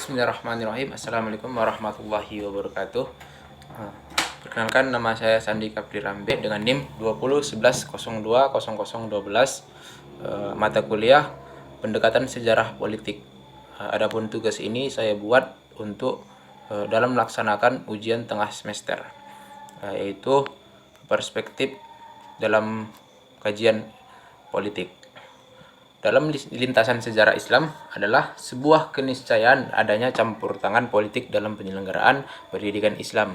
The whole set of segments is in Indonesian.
Bismillahirrahmanirrahim. Assalamualaikum warahmatullahi wabarakatuh. Perkenalkan, nama saya Sandi Kapri Rambe dengan NIM 2011020012. Mata kuliah Pendekatan Sejarah Politik. Adapun tugas ini saya buat untuk dalam melaksanakan ujian tengah semester, yaitu perspektif dalam kajian politik. Dalam lintasan sejarah Islam adalah sebuah keniscayaan adanya campur tangan politik dalam penyelenggaraan pendidikan Islam.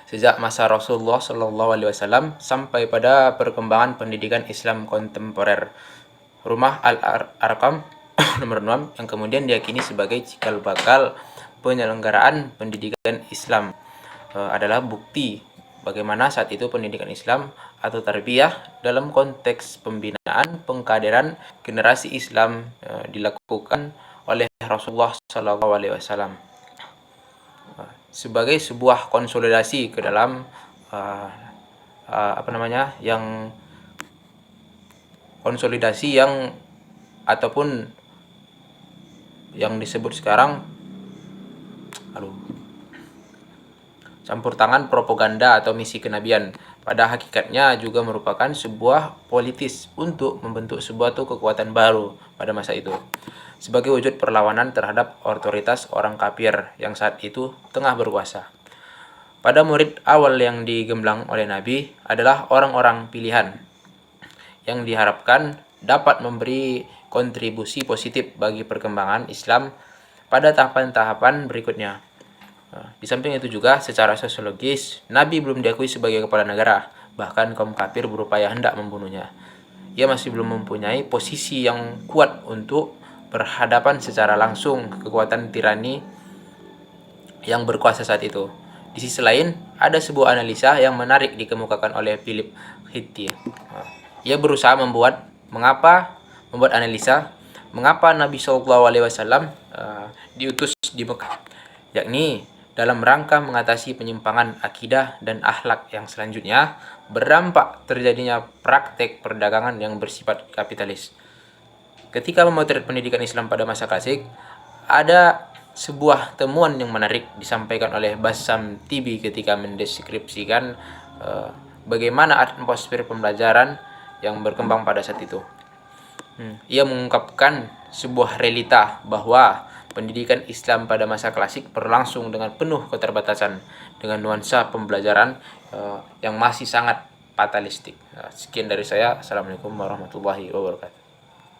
Sejak masa Rasulullah SAW sampai pada perkembangan pendidikan Islam kontemporer. Rumah Al-Arqam nomor 6 yang kemudian diyakini sebagai cikal bakal penyelenggaraan pendidikan Islam adalah bukti bagaimana saat itu pendidikan Islam atau tarbiyah dalam konteks pembinaan pengkaderan generasi Islam dilakukan oleh Rasulullah SAW sebagai sebuah konsolidasi ke dalam konsolidasi yang ataupun yang disebut sekarang campur tangan propaganda atau misi kenabian. Pada hakikatnya juga merupakan sebuah politis untuk membentuk sebuah kekuatan baru pada masa itu, sebagai wujud perlawanan terhadap otoritas orang kafir yang saat itu tengah berkuasa. Pada murid awal yang digemblang oleh Nabi adalah orang-orang pilihan yang diharapkan dapat memberi kontribusi positif bagi perkembangan Islam pada tahapan-tahapan berikutnya. Di samping itu juga secara sosiologis Nabi belum diakui sebagai kepala negara, bahkan kaum kafir berupaya hendak membunuhnya. Ia masih belum mempunyai posisi yang kuat untuk berhadapan secara langsung kekuatan tirani yang berkuasa saat itu. Di sisi lain, ada sebuah analisa yang menarik dikemukakan oleh Philip Hitti. Ia berusaha membuat analisa mengapa Nabi SAW diutus di Mekah, yakni dalam rangka mengatasi penyimpangan akidah dan akhlak yang selanjutnya berdampak terjadinya praktek perdagangan yang bersifat kapitalis. Ketika memotret pendidikan Islam pada masa klasik, ada sebuah temuan yang menarik disampaikan oleh Bassam Tibi ketika mendeskripsikan bagaimana atmosfer pembelajaran yang berkembang pada saat itu. Ia mengungkapkan sebuah realita bahwa pendidikan Islam pada masa klasik berlangsung dengan penuh keterbatasan, dengan nuansa pembelajaran yang masih sangat fatalistik. Sekian dari saya. Assalamualaikum warahmatullahi wabarakatuh.